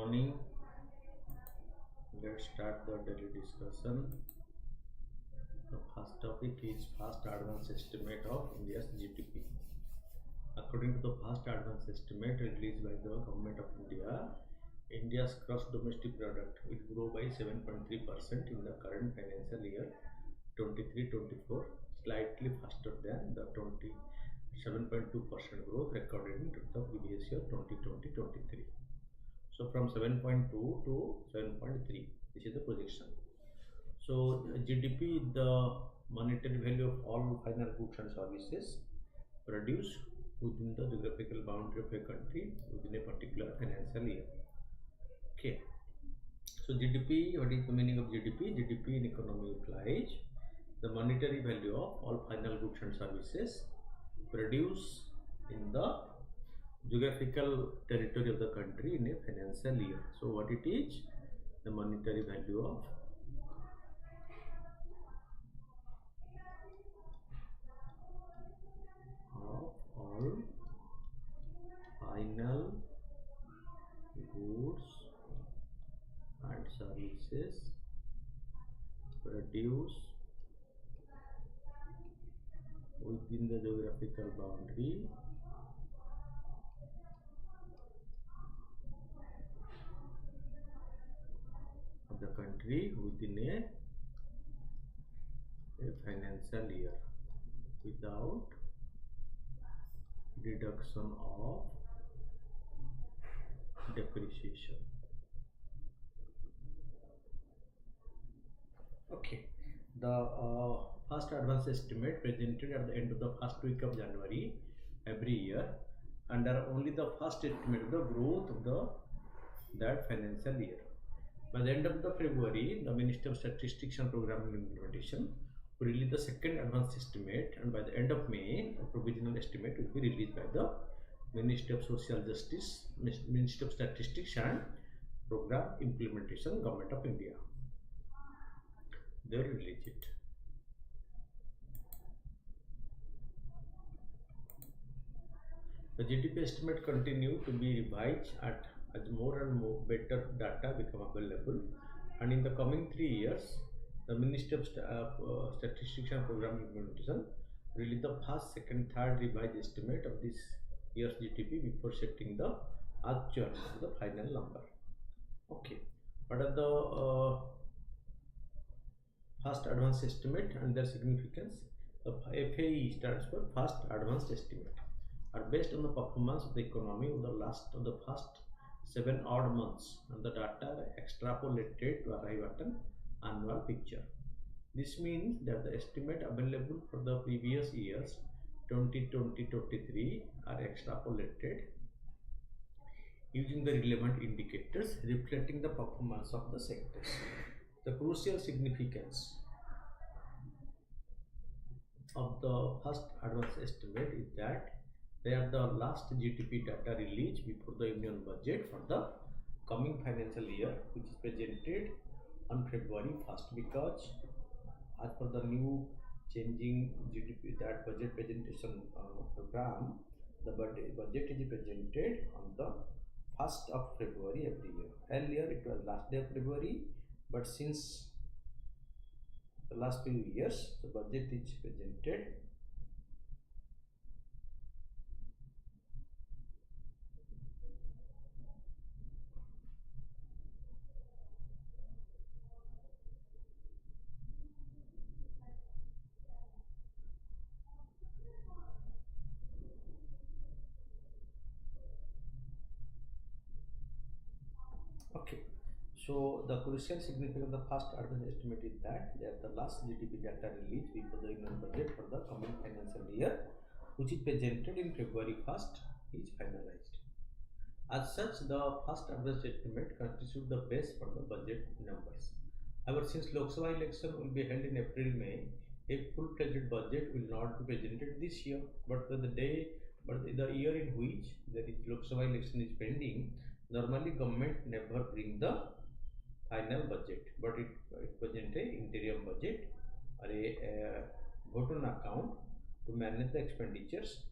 morning. Let's start the daily discussion. The first topic is first advance estimate of India's GDP. According to the first advance estimate released by the Government of India, India's gross domestic product will grow by 7.3% in the current financial year 23-24, slightly faster than the 27.2% growth recorded in the previous year 2020-23. So from 7.2 to 7.3, this is the projection. So GDP is the monetary value of all final goods and services produced within the geographical boundary of a country within a particular financial year. Okay. So GDP, what is the meaning of GDP? GDP in economy implies the monetary value of all final goods and services produced in the geographical territory of the country in a financial year. So what it is? The monetary value of all final goods and services produced within the geographical boundary of the country within a financial year without deduction of depreciation. Okay, the first advance estimate presented at the end of the first week of January every year, and are only the first estimate of the growth of that financial year. By the end of the February, the Ministry of Statistics and Programming Implementation will release the second advance estimate, and by the end of May, a provisional estimate will be released by the Ministry of Social Justice, Ministry of Statistics and Program Implementation, Government of India. They will release it. The GDP estimate continue to be revised as more and more better data become available, and in the coming 3 years, the Ministry of Statistics and Program Implementation release the first, second, third revised estimate of this year's GDP before setting the actual, the final number. Okay, what are the first advance estimate and their significance? The FAE stands for first advanced estimate, are based on the performance of the economy of the first 7 odd months, and the data are extrapolated to arrive at an annual picture. This means that the estimate available for the previous years 2020-23 are extrapolated using the relevant indicators reflecting the performance of the sectors. The crucial significance of the first advance estimate is that they are the last GDP data released before the Union budget for the coming financial year, which is presented on February 1st, because as per the new changing GDP, that budget presentation program, the budget is presented on the 1st of February every year. Earlier it was last day of February, but since the last few years the budget is presented okay. So the crucial significance of the first advance estimate is that they are the last GDP data released before the Union budget for the coming financial year, which is presented in February 1st, is finalized. As such, the first advance estimate constitutes the base for the budget numbers. However, since Lok Sabha election will be held in April-May, a full-fledged budget will not be presented this year, but the year in which the Lok Sabha election is pending, normally government never bring the final budget, but it present a interim budget or a vote on account to manage the expenditures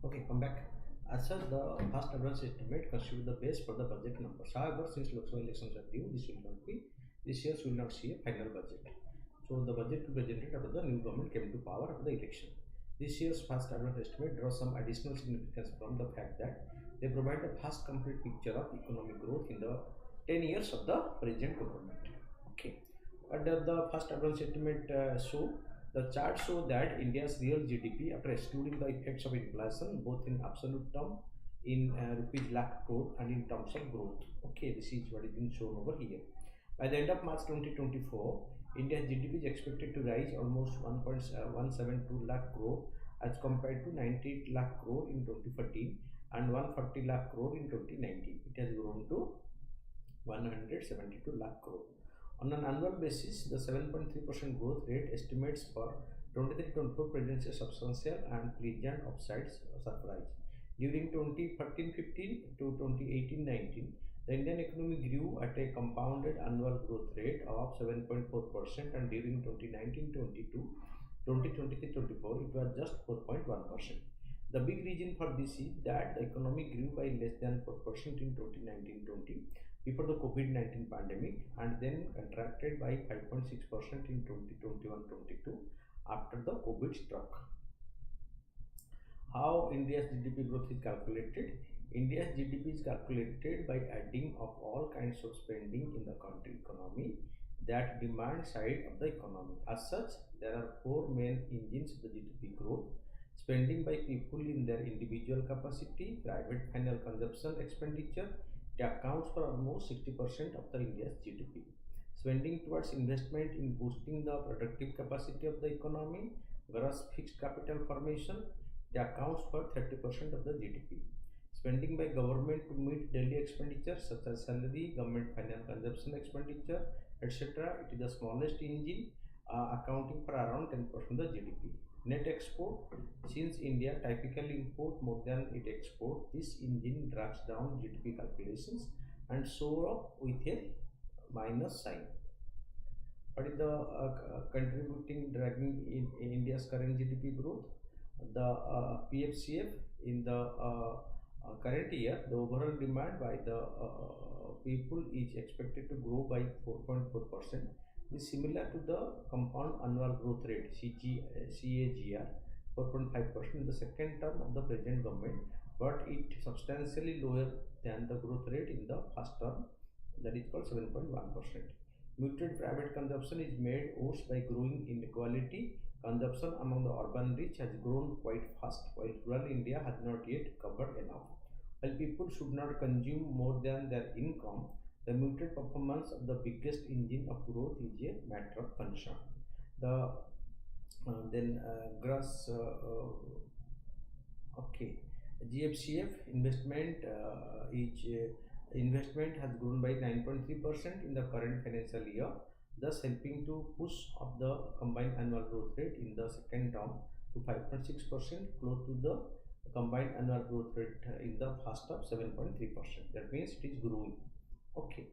Okay, come back. As such, the past advance estimate constitute the base for the budget numbers. However, since Lok Sabha elections are due, this year will not see a final budget. So the budget will be generated after the new government came to power after the election. This year's past advance estimate draws some additional significance from the fact that they provide a vast complete picture of economic growth in the 10 years of the present government. Okay, what does the past advance estimate show? The chart shows that India's real GDP, after excluding the effects of inflation, both in absolute term, in rupees lakh crore, and in terms of growth. Okay, this is what is being shown over here. By the end of March 2024, India's GDP is expected to rise almost 1.172 lakh crore as compared to 98 lakh crore in 2014 and 140 lakh crore in 2019. It has grown to 172 lakh crore. On an annual basis, the 7.3% growth rate estimates for 23-24 presents a substantial and pleasant upsides surprise. During 2013-15 to 2018-19, the Indian economy grew at a compounded annual growth rate of 7.4%, and during 2019-22, 2023-24, it was just 4.1%. The big reason for this is that the economy grew by less than 4% in 2019-20 before the COVID-19 pandemic, and then contracted by 5.6% in 2021-22 after the COVID struck. How India's GDP growth is calculated? India's GDP is calculated by adding of all kinds of spending in the country economy, that demand side of the economy. As such, there are four main engines of the GDP growth: spending by people in their individual capacity, private final consumption expenditure. It accounts for almost 60% of the India's GDP. Spending towards investment in boosting the productive capacity of the economy, gross fixed capital formation. It accounts for 30% of the GDP. Spending by government to meet daily expenditures such as salary, government final consumption expenditure, etc. It is the smallest engine, accounting for around 10% of the GDP. Net export, since India typically import more than it export, this engine drags down GDP calculations and show up with a minus sign. What is the contributing dragging in India's current GDP growth? The PFCF in the current year, the overall demand by the people is expected to grow by 4.4%. Is similar to the compound annual growth rate CAGR 4.5% in the second term of the present government, but it substantially lower than the growth rate in the first term, that is called 7.1%. Muted private consumption is made worse by growing inequality. Consumption among the urban rich has grown quite fast, while rural India has not yet covered enough. While people should not consume more than their income, the muted performance of the biggest engine of growth is a matter of concern. The gross GFCF investment has grown by 9.3% in the current financial year, thus helping to push up the combined annual growth rate in the second term to 5.6%, close to the combined annual growth rate in the first term 7.3%. That means it is growing. Okay.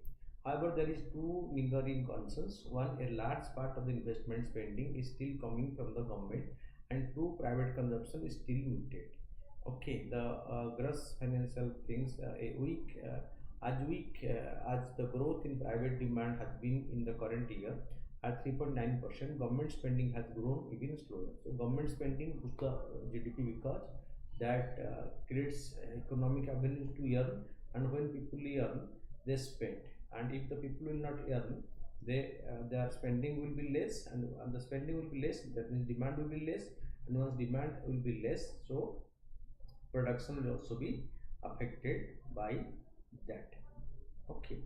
However, there is two lingering concerns. One, a large part of the investment spending is still coming from the government, and two, private consumption is still muted. Okay, the gross financial things as the growth in private demand has been in the current year at 3.9%, government spending has grown even slower. So government spending boosts the GDP because that creates economic avenues to earn, and when people earn, they spend, and if the people will not earn, their spending will be less, and the spending will be less, that means demand will be less, and once demand will be less, so production will also be affected by that. Okay.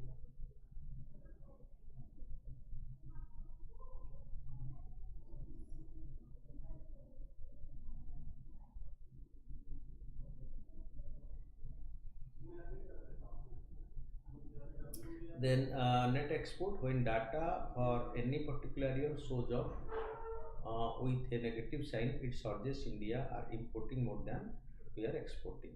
Then net export, when data for any particular year shows up with a negative sign, it suggests India are importing more than we are exporting.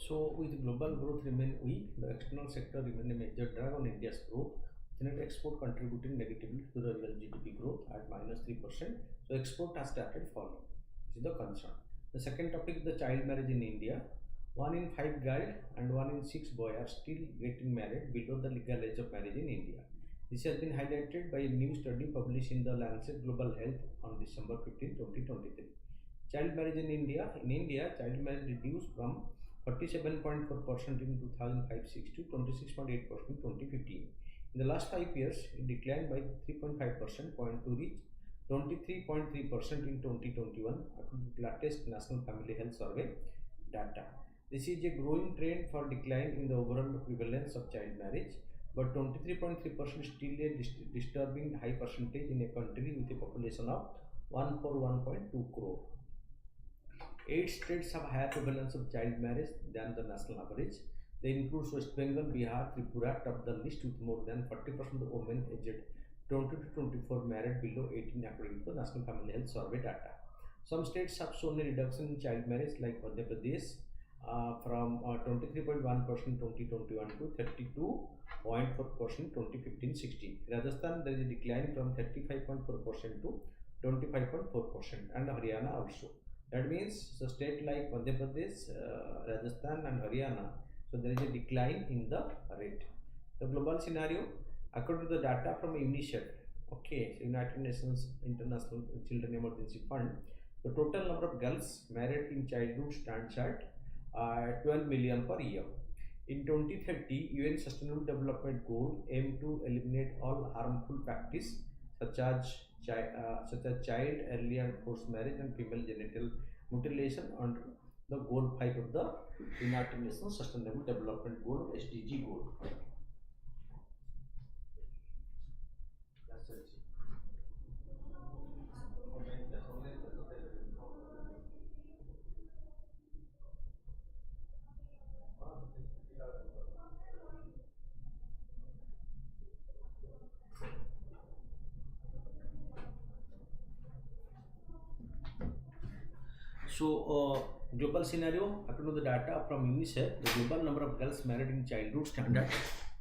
So with global growth remain weak, the external sector remain a major drag on India's growth. Net export contributing negatively to the real GDP growth at -3%. So export has started falling. This is the concern. The second topic is the child marriage in India. 1 in 5 girl and 1 in 6 boy are still getting married below the legal age of marriage in India. This has been highlighted by a new study published in the Lancet Global Health on December 15, 2023. Child marriage in India. In India, child marriage reduced from 47.4% in 2005-6 to 26.8% in 2015. In the last 5 years, it declined by 3.5% point to reach 23.3% in 2021 according to latest National Family Health Survey data. This is a growing trend for decline in the overall prevalence of child marriage, but 23.3% is still a disturbing high percentage in a country with a population of 141.2 crore. 8 states have higher prevalence of child marriage than the national average. They include West Bengal, Bihar, Tripura top the list with more than 40% of women aged 20 to 24 married below 18 according to the National Family Health Survey data. Some states have shown a reduction in child marriage like Madhya Pradesh from 23.1% in 2021 to 32.4% in 2015-16. Rajasthan there is a decline from 35.4% to 25.4%, and Haryana also. That means so state like Madhya Pradesh, Rajasthan and Haryana, so there is a decline in the rate. The global scenario, according to the data from UNICEF, okay, United Nations International Children Emergency Fund, the total number of girls married in childhood stands at 12 million per year. In 2030, UN Sustainable Development Goal aim to eliminate all harmful practice such as child early and forced marriage and female genital mutilation under the goal 5 of the United Nations Sustainable Development Goal SDG goal. So, global scenario, according to the data from UNICEF, the global number of girls married in childhood stand at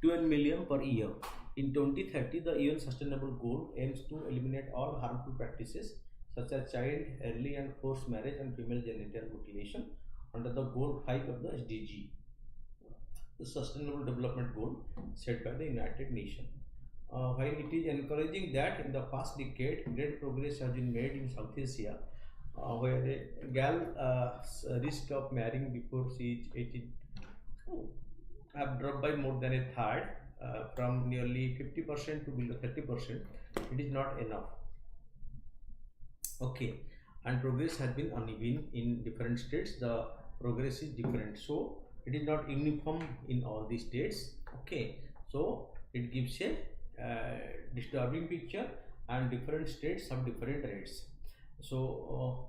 12 million per year. In 2030, the UN Sustainable Goal aims to eliminate all harmful practices such as child early and forced marriage and female genital mutilation under the goal 5 of the SDG, the Sustainable Development Goal set by the United Nations. While it is encouraging that in the past decade, great progress has been made in South Asia, where a girl risk of marrying before she is 18 have dropped by more than a third, from nearly 50% to below 30%. It is not enough. Okay, and progress has been uneven in different states. The progress is different, so it is not uniform in all the states. Okay, so it gives a disturbing picture, and different states have different rates. So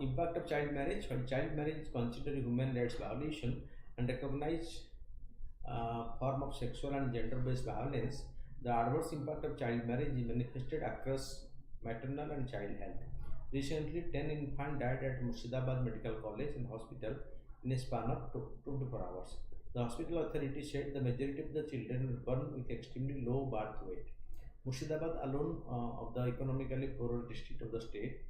impact of child marriage. When child marriage is considered a human rights violation and recognized form of sexual and gender-based violence, the adverse impact of child marriage is manifested across maternal and child health. Recently, 10 infants died at Murshidabad Medical College and Hospital in a span of 24 hours. The hospital authority said the majority of the children were born with extremely low birth weight. Murshidabad alone, of the economically poorer district of the state,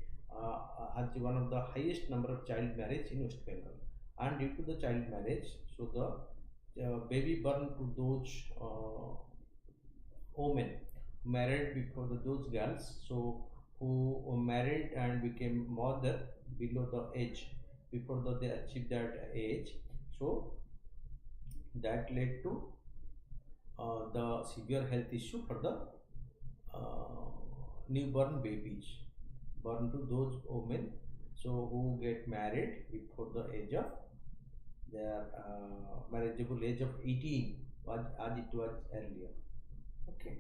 has one of the highest number of child marriage in West Bengal. And due to the child marriage, so the baby born to those women married before those girls, so who married and became mother below the age, before they achieved that age, so that led to the severe health issue for the newborn babies born to those women, so who get married before the age of their marriageable age of 18, as it was earlier. Okay.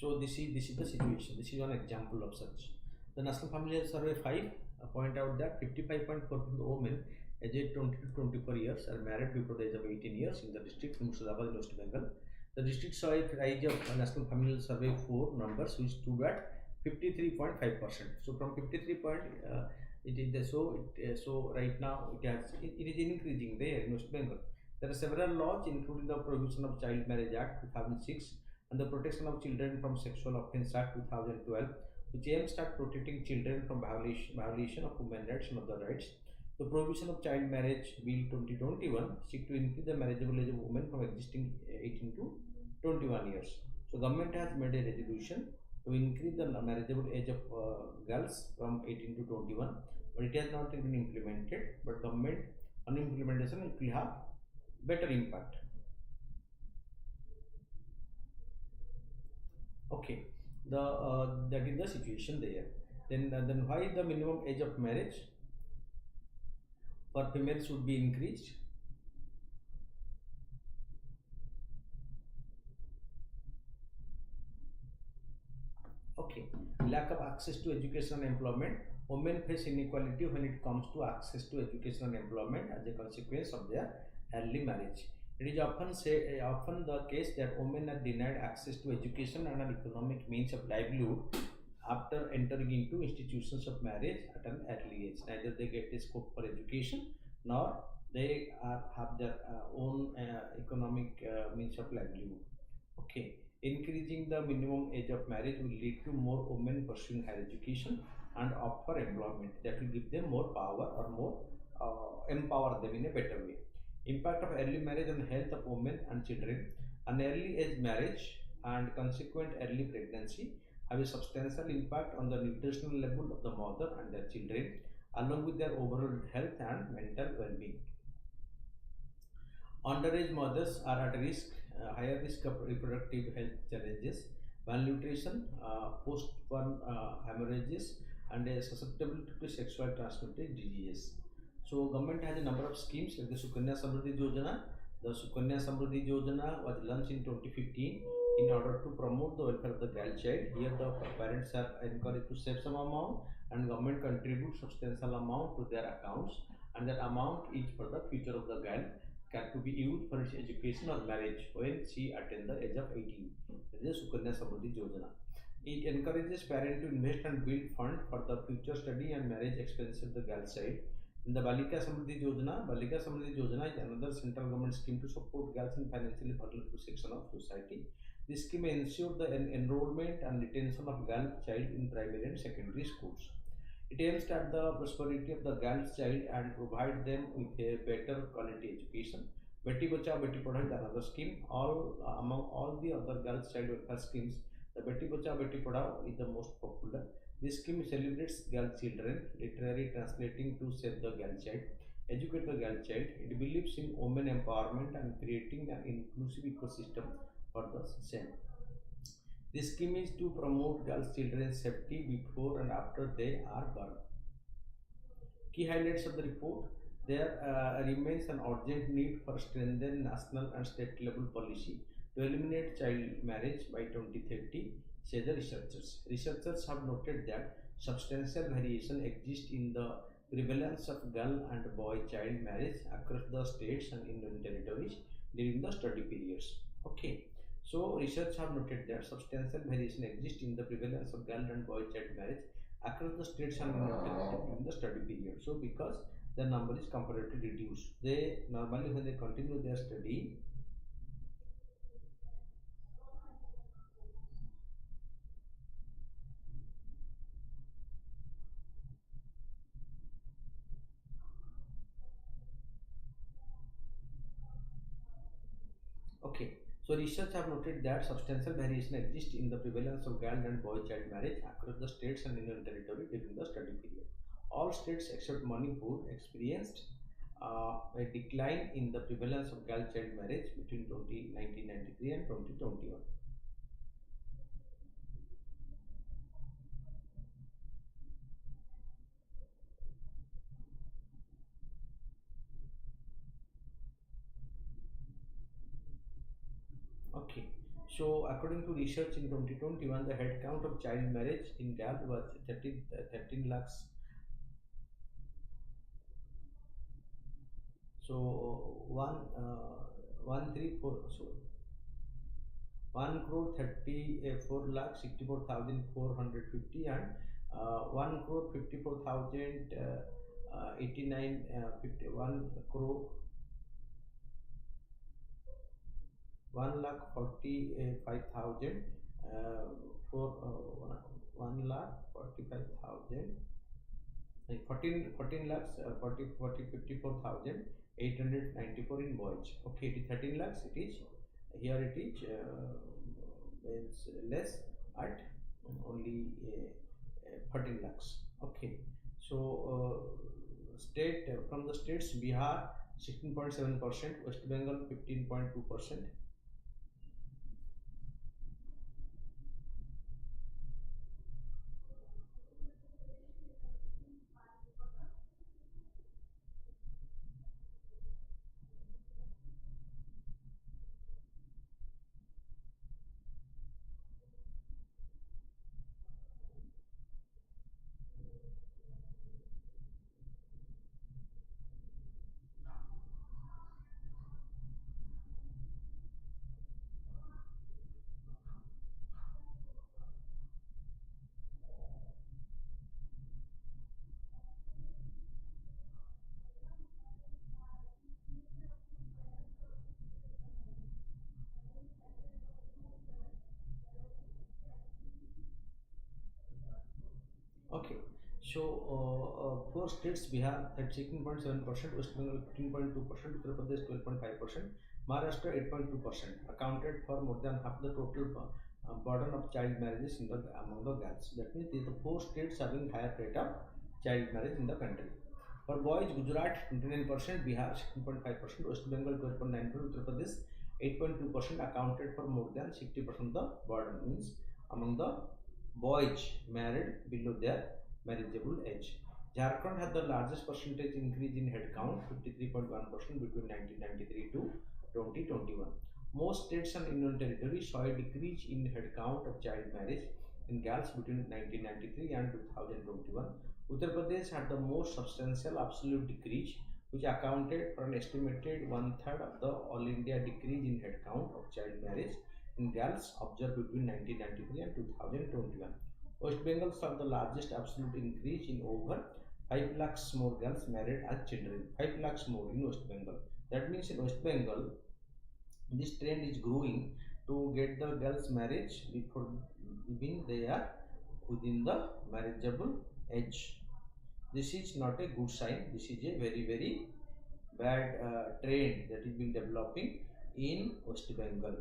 So this is the situation. This is one example of such. The National Family Health Survey 5 point out that 55.4% of women aged 20 to 24 years are married before the age of 18 years in the district of Murshidabad in West Bengal. The district saw a rise of National Family Health Survey 4 numbers, which stood at 53.5%. So from 53 point, it is the, so right now it is increasing there in West Bengal. There are several laws, including the Prohibition of Child Marriage Act 2006 and the Protection of Children from Sexual Offence Act 2012, which aims at protecting children from violation of human rights and other rights. The Prohibition of Child Marriage Bill 2021 seek to increase the marriageable age of women from existing 18 to 21 years. So government has made a resolution to increase the marriageable age of girls from 18 to 21, but it has not been implemented. But government on implementation, it will have better impact. Okay, that is the situation there. Then why the minimum age of marriage for females should be increased? Okay, lack of access to education and employment. Women face inequality when it comes to access to education and employment as a consequence of their early marriage. It is often the case that women are denied access to education and an economic means of livelihood after entering into institutions of marriage at an early age. Neither they get a scope for education nor they have their own economic means of livelihood. Okay, increasing the minimum age of marriage will lead to more women pursuing higher education and opt for employment. That will give them more power or more empower them in a better way. Impact of early marriage on health of women and children. An early age marriage and consequent early pregnancy have a substantial impact on the nutritional level of the mother and their children, along with their overall health and mental well-being. Underage mothers are at risk, higher risk of reproductive health challenges, malnutrition, post-born hemorrhages, and susceptibility to sexual transmitted diseases. So, government has a number of schemes like the Sukanya Samriddhi Yojana. The Sukanya Samriddhi Yojana was launched in 2015 in order to promote the welfare of the girl child. Here, the parents are encouraged to save some amount, and government contributes substantial amount to their accounts, and that amount is for the future of the girl can to be used for its education or marriage when she attains the age of 18. That is Sukanya Samriddhi Yojana. It encourages parents to invest and build fund for the future study and marriage expenses of the girl child. In the Balika Samriddhi Yojana is another central government scheme to support girls in financially vulnerable section of society. This scheme ensures the enrollment and retention of girl child in primary and secondary schools. It aims at the prosperity of the girl child and provide them with a better quality education. Beti Bachao Beti Padhao is another scheme. Among all the other girls child welfare schemes, the Beti Bachao Beti Padhao is the most popular. This scheme celebrates girl children, literally translating to save the girl child, educate the girl child. It believes in women empowerment and creating an inclusive ecosystem for the same. This scheme is to promote girls' children's safety before and after they are born. Key highlights of the report. There remains an urgent need for strengthened national and state level policy to eliminate child marriage by 2030, say the researchers. Researchers have noted that substantial variation exists in the prevalence of girl and boy child marriage across the states and union territories during the study periods. Okay. So, research have noted that substantial variation exists in the prevalence of girl and boy child marriage across the states and union territory during the study period. So, because the number is comparatively reduced, they normally when they continue their study, okay. So research have noted that substantial variation exists in the prevalence of girl and boy child marriage across the states and union territory during the study period. All states except Manipur experienced a decline in the prevalence of girl child marriage between 1993 and 2021. Okay, So according to research in 2021, the head count of child marriage in Gap was 13 lakhs. So one three four, so 1 crore 34 lakh 64,450 and 1 crore 54,000 89 51 crore 1 lakh 45,000 for 1 lakh 45,000 like 14 lakhs 54,894 in boys. Okay, it is 13 lakhs. It is here. It is means less at only 13 lakhs. Okay, so state from the states: Bihar 16.7%, West Bengal 15.2%. Okay, so four states: Bihar at 16.7%, West Bengal 15.2%, Uttar Pradesh 12.5%, Maharashtra 8.2%, accounted for more than half the total burden of child marriages in the among the girls. That means these are the four states having higher rate of child marriage in the country. For boys, Gujarat 29%, Bihar 16.5%, West Bengal 12.9%, Uttar Pradesh 8.2% accounted for more than 60% of the burden. Means among the boys married below their marriageable age. Jharkhand had the largest percentage increase in head count, 53.1% between 1993 to 2021. Most states and union territories saw a decrease in head count of child marriage in girls between 1993 and 2021. Uttar Pradesh had the most substantial absolute decrease, which accounted for an estimated one-third of the all India decrease in head count of child marriage in girls observed between 1993 and 2021. West Bengal saw the largest absolute increase in over 5 lakhs more girls married as children. 5 lakhs more in West Bengal. That means in West Bengal, this trend is growing to get the girls marriage before even they are within the marriageable age. This is not a good sign. This is a very bad trend that is being developing in West Bengal.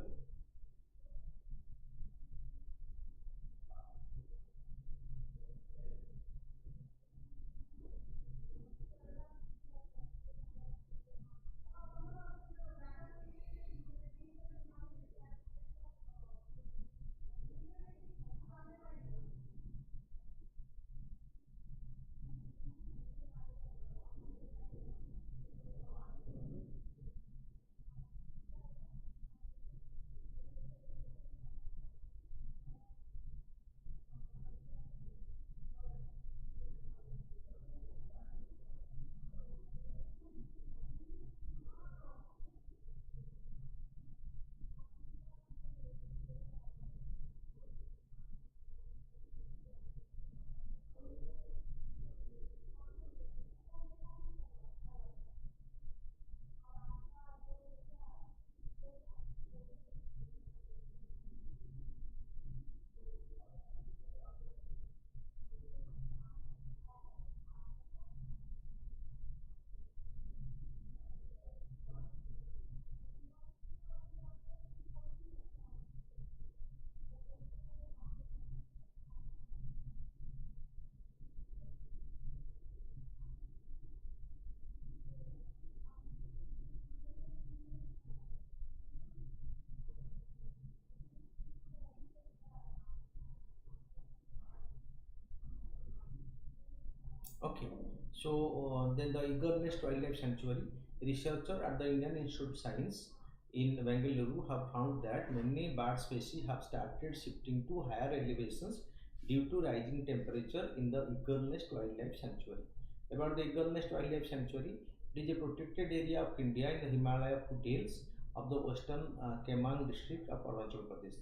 Okay, so then the Eagerness Wildlife Sanctuary researcher at the Indian Institute of Science in Bengaluru have found that many bird species have started shifting to higher elevations due to rising temperature in the Eagle Nest Wildlife Sanctuary. About the Eagle Nest Wildlife Sanctuary, it is a protected area of India in the Himalaya foothills of the western Kemang district of Arunachal Pradesh.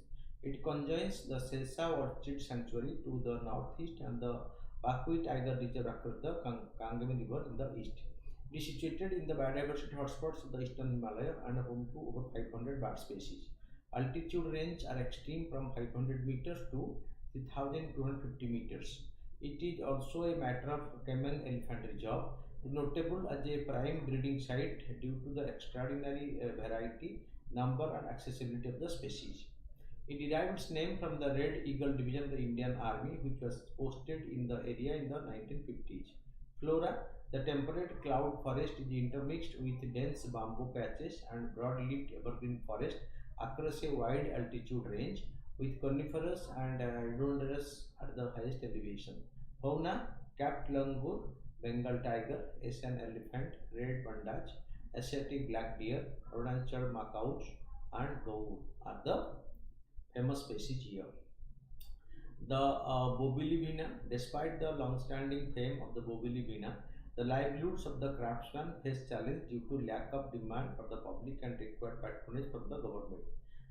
It conjoins the Sesa Orchid Sanctuary to the northeast and the Pakui Tiger Reserve across the Kangami River in the east. It is situated in the biodiversity hotspots of the eastern Himalaya and home to over 500 bird species. Altitude range are extreme from 500 meters to 3250 meters. It is also a matter of Cayman Elephant Reserve, notable as a prime breeding site due to the extraordinary variety, number, and accessibility of the species. It derived its name from the Red Eagle Division of the Indian Army, which was posted in the area in the 1950s. Flora: the temperate cloud forest is intermixed with dense bamboo patches and broad-leaved evergreen forest across a wide altitude range, with coniferous and rhododendrons at the highest elevation. Fauna: capped langur, Bengal tiger, Asian elephant, red bandaj, Asiatic black deer, Arunachal macaws, and gaur are the famous species here. The Bobilivina, despite the long-standing fame of the Bobilivina, the livelihoods of the craftsmen face challenge due to lack of demand for the public and required patronage from the government.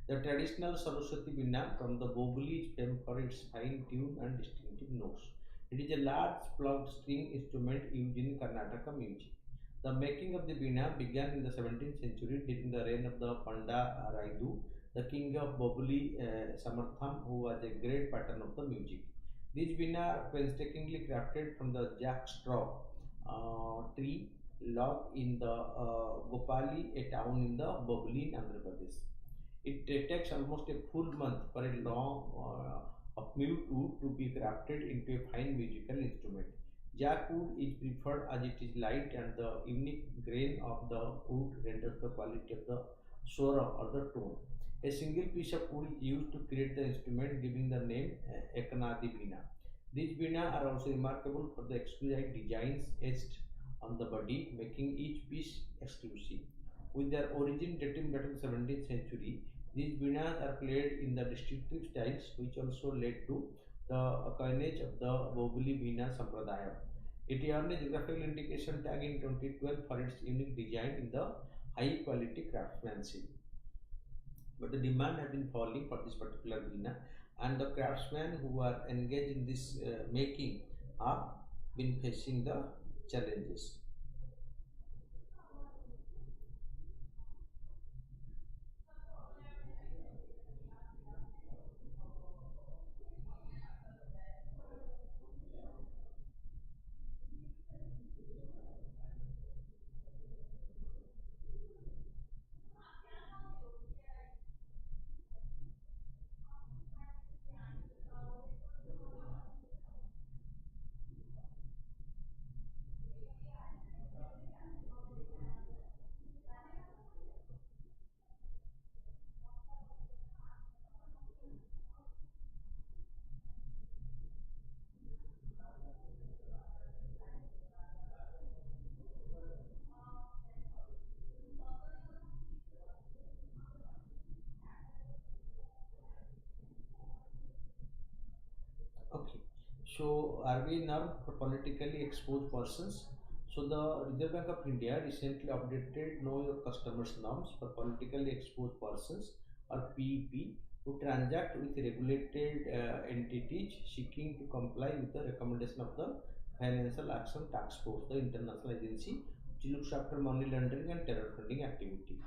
The traditional Saraswati Veena from the Bobili is famed for its fine tune and distinctive notes. It is a large plugged string instrument used in Karnataka music. The making of the Veena began in the 17th century during the reign of the Panda Raidu, the king of Boboli Samartham, who was a great patron of the music. These veena are painstakingly crafted from the jack straw tree log in the Gopali, a town in the Boboli, Andhra Pradesh. It takes almost a full month for a long of mute wood to be crafted into a fine musical instrument. Jackwood is preferred as it is light and the unique grain of the wood renders the quality of the swara or the tone. A single piece of wood is used to create the instrument, giving the name Ekanadi Veena. These Veena are also remarkable for the exquisite designs etched on the body, making each piece exclusive. With their origin dating back to the 17th century, these Veenas are played in the distinctive styles, which also led to the coinage of the Bobili Veena Sampradaya. It earned a geographical indication tag in 2012 for its unique design in the high quality craftsmanship. But the demand has been falling for this particular veena, and the craftsmen who are engaged in this making have been facing the challenges. Okay, so RBI norm for politically exposed persons. So the Reserve Bank of India recently updated Know Your Customers norms for politically exposed persons or PEP who transact with regulated entities seeking to comply with the recommendation of the Financial Action Task Force, the international agency which looks after money laundering and terror funding activity.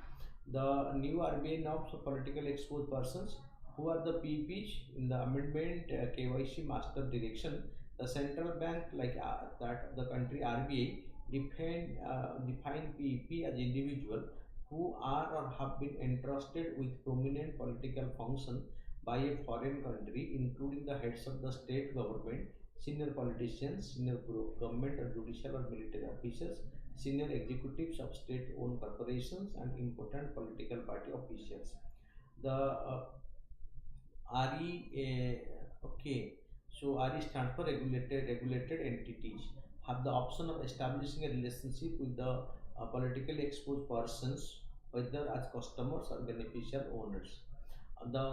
The new RBI norms for politically exposed persons who are the PPs in the amendment KYC master direction. The central bank, like that of the country RBI, define PEP as individual who are or have been entrusted with prominent political function by a foreign country, including the heads of the state government, senior politicians, senior government or judicial or military officers, senior executives of state-owned corporations, and important political party officials. The RE, okay, so RE stands for regulated entities, have the option of establishing a relationship with the politically exposed persons whether as customers or beneficial owners. The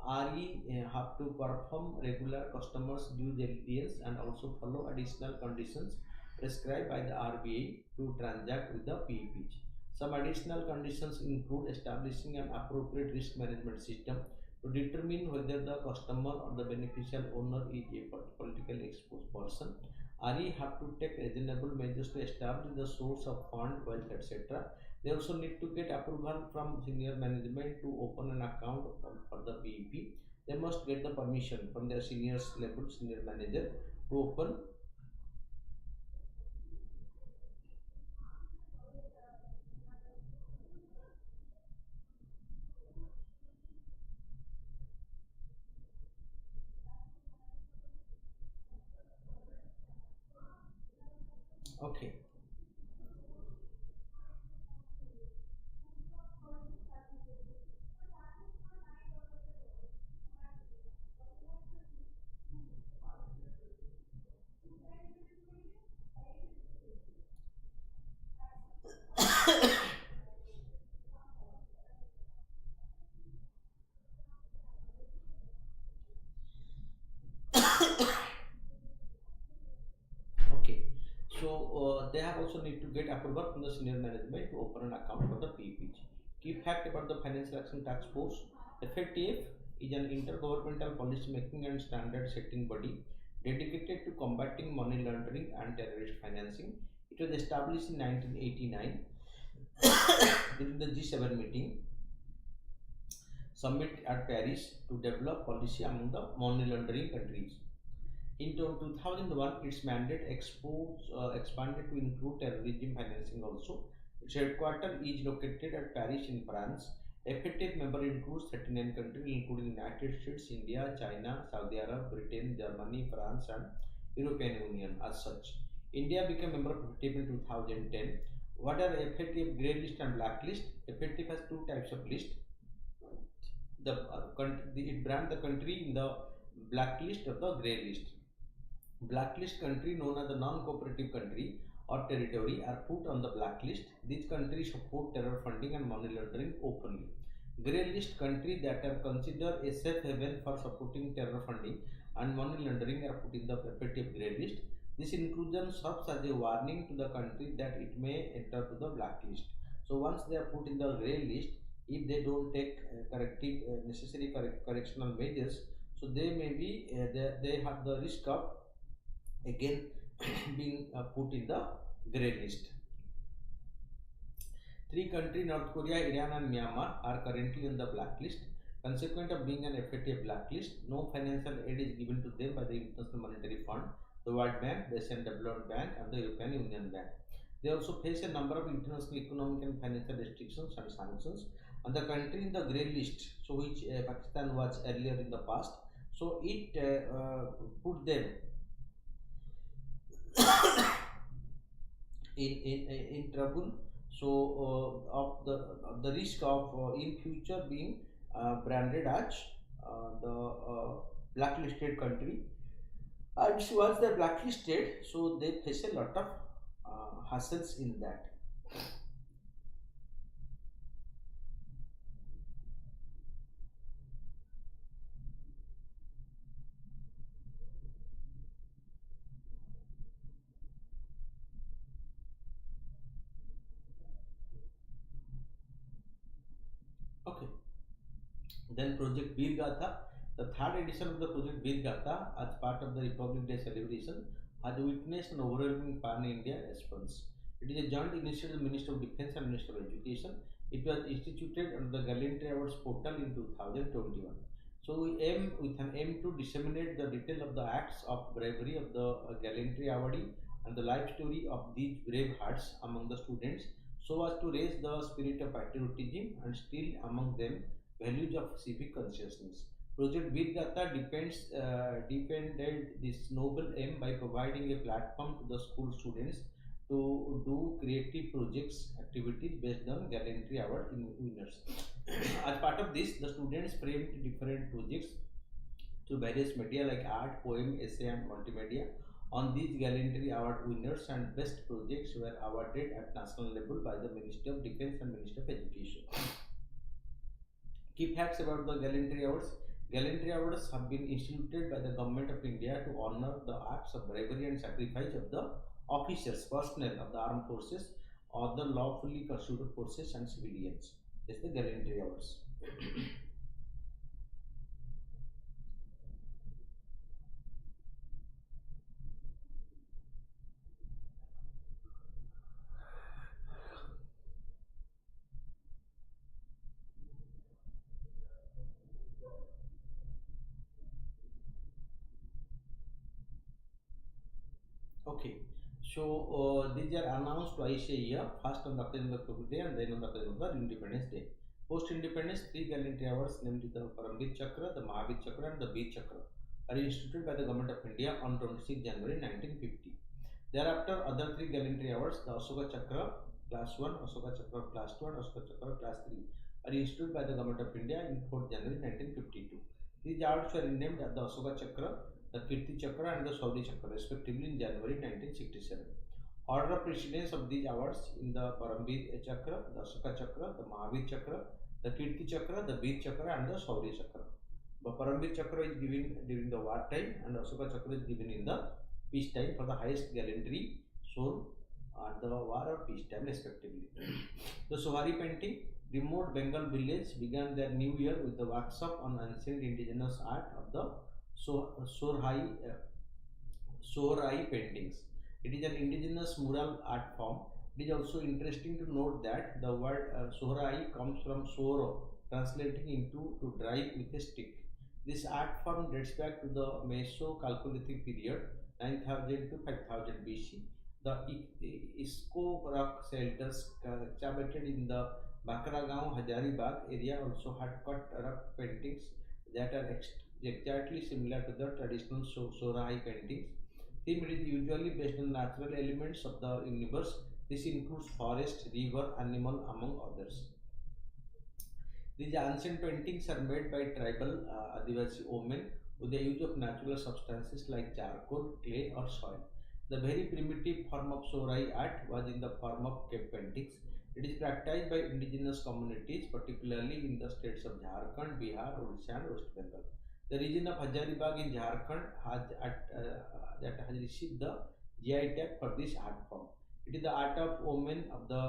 RE have to perform regular customers due diligence and also follow additional conditions prescribed by the RBI to transact with the PEPs. Some additional conditions include establishing an appropriate risk management system to determine whether the customer or the beneficial owner is a politically exposed person. RE have to take reasonable measures to establish the source of fund, wealth, etc. They also need to get approval from senior management to open an account for the PEP. They must get the permission from their seniors level, senior manager to open. Okay. Okay, so they have also need to get approval from the senior management to open an account for the PPG. Key fact about the Financial Action Task Force: FATF is an intergovernmental policy making and standard setting body dedicated to combating money laundering and terrorist financing. It was established in 1989 during the G7 meeting summit at Paris to develop policy among the money laundering countries. In 2001, its mandate expanded to include terrorism financing also. Its headquarters is located at Paris in France. FATF member includes 39 countries including United States, India, China, Saudi Arabia, Britain, Germany, France and European Union as such. India became member of FATF in 2010. What are FATF grey list and blacklist? FATF has two types of list. It brand the country in the blacklist or the grey list. Blacklist country known as the non-cooperative country or territory are put on the blacklist. These countries support terror funding and money laundering openly. Grey list countries that are considered a safe haven for supporting terror funding and money laundering are put in the FATF grey list. This inclusion serves as a warning to the country that it may enter to the blacklist. So once they are put in the grey list, if they don't take necessary correctional measures, so they may be they have the risk of again being put in the grey list. Three countries, North Korea, Iran and Myanmar, are currently on the blacklist. Consequent of being an FATF blacklist, no financial aid is given to them by the International Monetary Fund, the World Bank, the Asian Development Bank and the European Union Bank. They also face a number of international economic and financial restrictions and sanctions. And the country in the grey list, so which Pakistan was earlier in the past, so it put them in trouble, so of the risk of in future being branded as the blacklisted country. And so once they're blacklisted, so they face a lot of hassles in that. Okay. Then Project Veer Gatha, the third edition of the Project Veer Gatha, as part of the Republic Day celebration, has witnessed an overwhelming pan-India response. It is a joint initiative of the Ministry of Defence and Ministry of Education. It was instituted under the Gallantry Awards portal in 2021. So we aim with an aim to disseminate the detail of the acts of bravery of the Gallantry awardee and the life story of these brave hearts among the students, so as to raise the spirit of patriotism and still among them values of civic consciousness. Project Veer Gatha defended this noble aim by providing a platform to the school students to do creative projects activities based on Gallantry Award winners. As part of this, the students framed different projects through various media like art, poem, essay, and multimedia. On these gallantry award winners and best projects were awarded at national level by the Ministry of Defence and Ministry of Education. Key facts about the gallantry awards. Gallantry awards have been instituted by the Government of India to honor the acts of bravery and sacrifice of the officers, personnel of the armed forces, or the lawfully constituted forces and civilians. This is the gallantry awards. Okay, so these are announced twice a year, first on the Occasion of the Republic Day and then on the occasion of the Independence Day. Post Independence, three gallantry awards, namely the Paramveer Chakra, the Mahavir Chakra, and the Veer Chakra, are instituted by the Government of India on 26 January 1950. Thereafter, other three gallantry awards, the Ashoka Chakra Class 1, Ashoka Chakra Class 2, and Ashoka Chakra Class 3, are instituted by the Government of India in 4th January 1952. These awards were renamed as the Ashoka Chakra, the Kirti Chakra, and the Shaurya Chakra, respectively, in January 1967. Order of precedence of these awards in the Paramveer Chakra, the Ashoka Chakra, the Mahavir Chakra, the Kirti Chakra, the Veer Chakra, and the Shaurya Chakra. The Paramveer Chakra is given during the war time, and Ashoka Chakra is given in the peace time for the highest gallantry shown at the war or peace time, respectively. The Sohari painting. Remote Bengal village began their new year with the workshop on ancient indigenous art of the Sohrai paintings. It is an indigenous mural art form. It is also interesting to note that the word Sohrai comes from Soro, translating into to drive with a stick. This art form dates back to the Meso-Chalcolithic period, 9000 to 5000 BC. The Isko rock shelters excavated in the Bakragaon Hazaribagh area also had cut rock paintings that are exactly similar to the traditional Sohrai paintings. Theme is usually based on natural elements of the universe. This includes forest, river, animal, among others. These ancient paintings are made by tribal Adivasi women with the use of natural substances like charcoal, clay, or soil. The very primitive form of Sohrai art was in the form of cave paintings. It is practiced by indigenous communities, particularly in the states of Jharkhand, Bihar, Odisha, and West Bengal. The region of Hazaribagh in Jharkhand that has received the GI tag for this art form. It is the art of women of the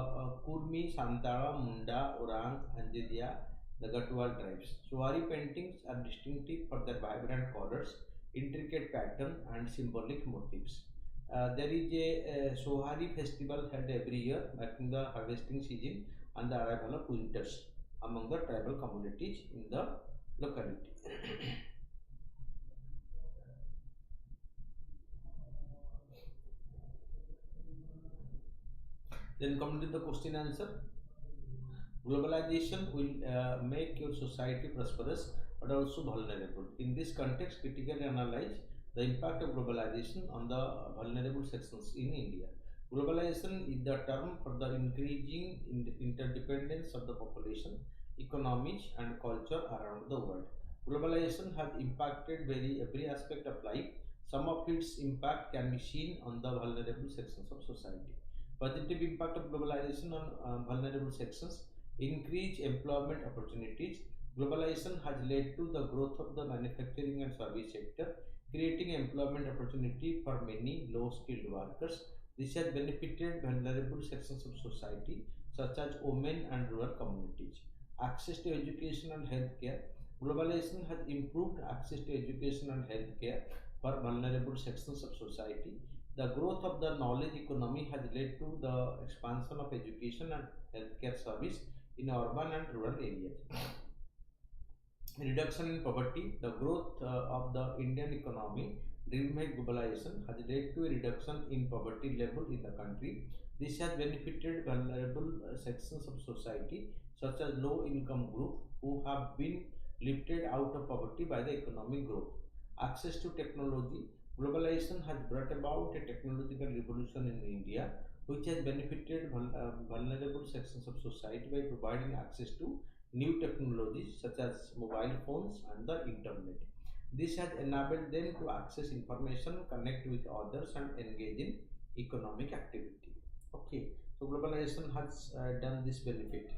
Kurmi, Santala, Munda, Orang, Anjedia, the Gatwal tribes. Sohari paintings are distinctive for their vibrant colors, intricate pattern, and symbolic motifs. There is a Sohari festival held every year, marking the harvesting season and the arrival of winters among the tribal communities in the locality. Then come to the question answer. Globalization will make your society prosperous but also vulnerable. In this context, critically analyze the impact of globalization on the vulnerable sections in India. Globalization is the term for the increasing interdependence of the population, economies, and culture around the world. Globalization has impacted every aspect of life. Some of its impact can be seen on the vulnerable sections of society. Positive impact of globalization on vulnerable sections: increased employment opportunities. Globalization has led to the growth of the manufacturing and service sector, creating employment opportunity for many low-skilled workers. This has benefited vulnerable sections of society such as women and rural communities. Access to education and healthcare. Globalization has improved access to education and healthcare for vulnerable sections of society. The growth of the knowledge economy has led to the expansion of education and healthcare service in urban and rural areas. Reduction in poverty. The growth of the Indian economy driven by globalization has led to a reduction in poverty level in the country. This has benefited vulnerable sections of society such as low income group who have been lifted out of poverty by the economic growth. Access to technology. Globalization has brought about a technological revolution in India which has benefited vulnerable sections of society by providing access to new technologies such as mobile phones and the internet. This has enabled them to access information, connect with others, and engage in economic activity. Okay, so globalization has done this benefit.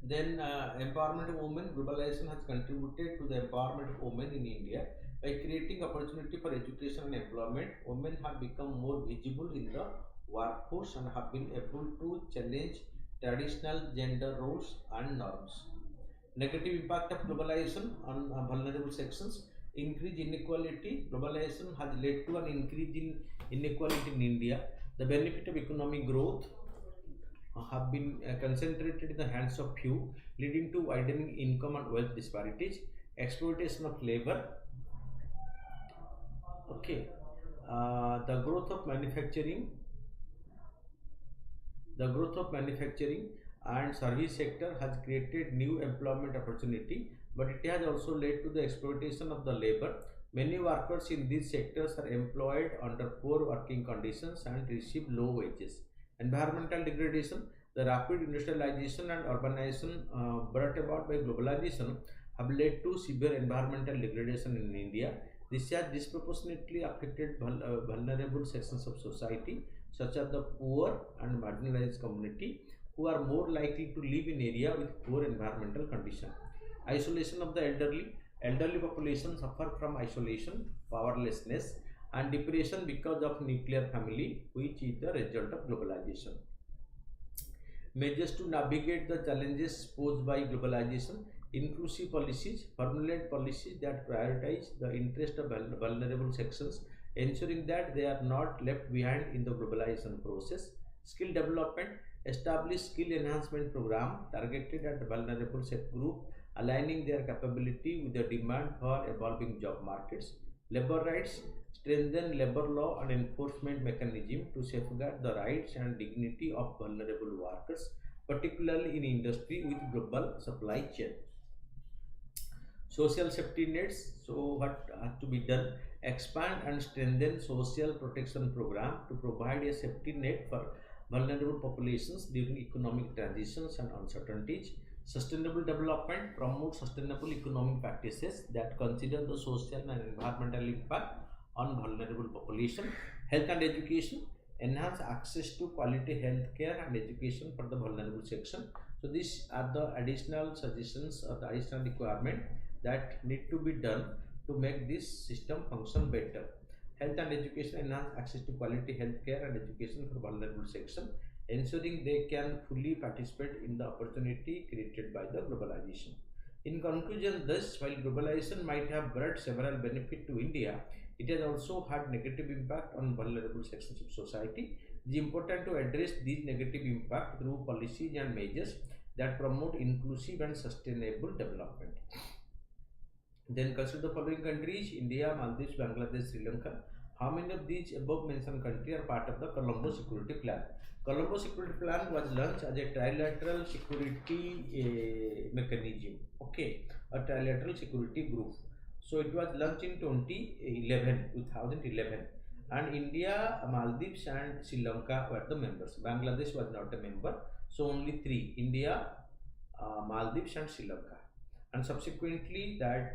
Then empowerment of women. Globalization has contributed to the empowerment of women in India by creating opportunity for education and employment. Women have become more visible in the workforce and have been able to challenge traditional gender roles and norms. Negative impact of globalization on vulnerable sections. Increase inequality. Globalization has led to an increase in inequality in India. The benefit of economic growth have been concentrated in the hands of few, leading to widening income and wealth disparities. Exploitation of labor. Okay, the growth of manufacturing. The growth of manufacturing and service sector has created new employment opportunity, but it has also led to the exploitation of the labor. Many workers in these sectors are employed under poor working conditions and receive low wages. Environmental degradation. The rapid industrialization and urbanization brought about by globalization have led to severe environmental degradation in India. This has disproportionately affected vulnerable sections of society, such as the poor and marginalized community, who are more likely to live in area with poor environmental condition. Isolation of the elderly. Elderly population suffer from isolation, powerlessness, and depression because of nuclear family, which is the result of globalization. Measures to navigate the challenges posed by globalization. Inclusive policies. Formulate policies that prioritize the interest of vulnerable sections, ensuring that they are not left behind in the globalization process. Skill development. Establish skill enhancement program targeted at vulnerable set group, aligning their capability with the demand for evolving job markets. Labor rights. Strengthen labor law and enforcement mechanism to safeguard the rights and dignity of vulnerable workers, particularly in industry with global supply chain. Social safety nets. So what has to be done? Expand and strengthen social protection program to provide a safety net for vulnerable populations during economic transitions and uncertainties. Sustainable development. Promote sustainable economic practices that consider the social and environmental impact on vulnerable population. Health and education. Enhance access to quality health care and education for the vulnerable section. So these are the additional suggestions or the additional requirement that need to be done to make this system function better. Health and education. Enhance access to quality health care and education for vulnerable section, ensuring they can fully participate in the opportunity created by the globalization. In conclusion, thus, while globalization might have brought several benefits to India, it has also had negative impact on vulnerable sections of society. It is important to address these negative impact through policies and measures that promote inclusive and sustainable development. Then consider the following countries: India, Maldives, Bangladesh, Sri Lanka. How many of these above mentioned countries are part of the Colombo Security Plan? Colombo Security Plan was launched as a trilateral security mechanism. Okay, a trilateral security group. So it was launched in 2011, and India, Maldives, and Sri Lanka were the members. Bangladesh was not a member. So only three: India, Maldives, and Sri Lanka. And subsequently that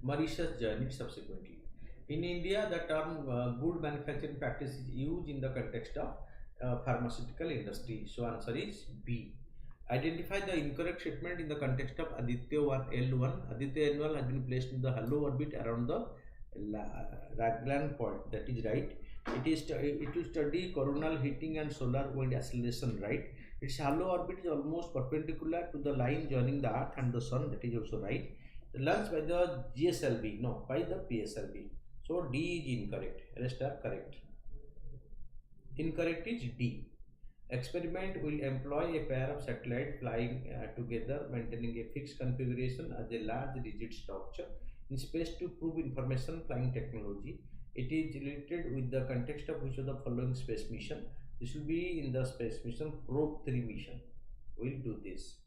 Mauritius joined it subsequently. In India, the term good manufacturing practice is used in the context of pharmaceutical industry. So answer is B. Identify the incorrect statement in the context of Aditya 1 L1. Aditya L1 has been placed in the hollow orbit around the Raglan point. That is right. It will study coronal heating and solar wind acceleration, right? Its hollow orbit is almost perpendicular to the line joining the Earth and the Sun. That is also right. Launched by the GSLV, no, by the PSLV. So D is incorrect. Rest are correct. Incorrect is D. Experiment will employ a pair of satellites flying together, maintaining a fixed configuration as a large rigid structure in space to prove information flying technology. It is related with the context of which of the following space mission. This will be in the space mission Probe 3 mission. We'll do this.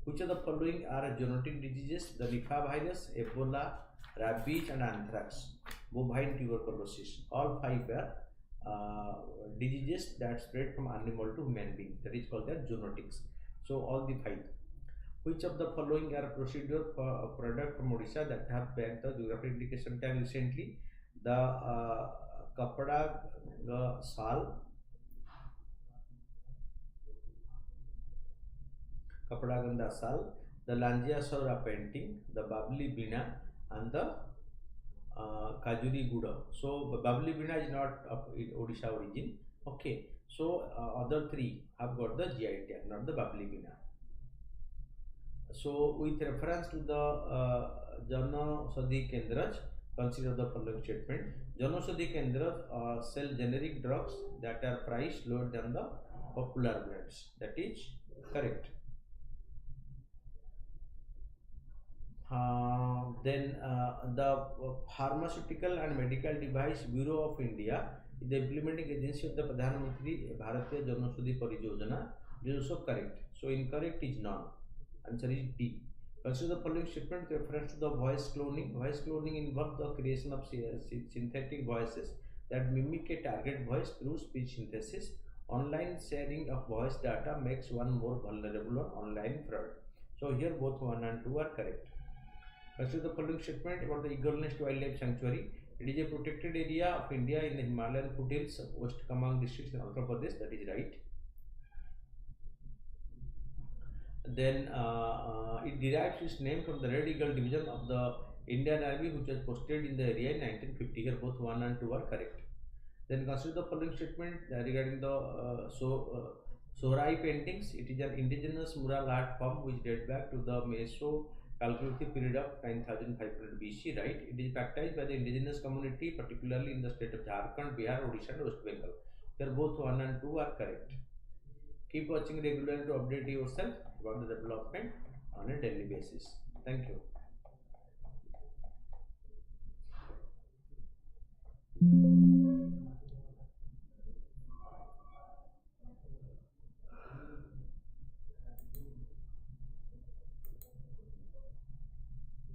Which of the following are zoonotic diseases? The Nipah virus, Ebola, rabies, and anthrax, bovine tuberculosis. All five are uh, diseases that spread from animal to human being. That is called as zoonotics. So all the 5. Which of the following are procedure for a product from Odisha that have bagged the geographic indication tag recently? The Kapada Sal, Kapadaganda Sal, the Langia Saura painting, the Babli Bina, and the Kajuri Guda. So Babli Bina is not of Odisha origin. Okay. So other 3 have got the GI tag, not the Babli Bina. So with reference to the Janaushadhi Kendraj, consider the following statement. Janaushadhi Kendraj sell generic drugs that are priced lower than the popular brands. That is correct. Then the Pharmaceutical and Medical Device Bureau of India is the implementing agency of the Pradhan Mantri Bharatiya Janaushadhi Parijojana. This is also correct. So incorrect is none. Answer is D. Consider the following statement with reference to the voice cloning. Voice cloning involves the creation of synthetic voices that mimic a target voice through speech synthesis. Online sharing of voice data makes one more vulnerable on online fraud. So here both 1 and 2 are correct. Consider the following statement about the Eagle Nest Wildlife Sanctuary. It is a protected area of India in the Himalayan foothills of West Kamang district in Andhra Pradesh. That is right. Then it derives its name from the Red Eagle division of the Indian Army, which was posted in the area in 1950. Here both 1 and 2 are correct. Then consider the following statement regarding the Sorai paintings. It is an indigenous mural art form which dates back to the Meso-Calculative period of 9500 BC. Right? It is practiced by the indigenous community, particularly in the state of Jharkhand, Bihar, Odisha, and West Bengal. Here both 1 and 2 are correct. Keep watching regularly to update yourself about the development on a daily basis. Thank you.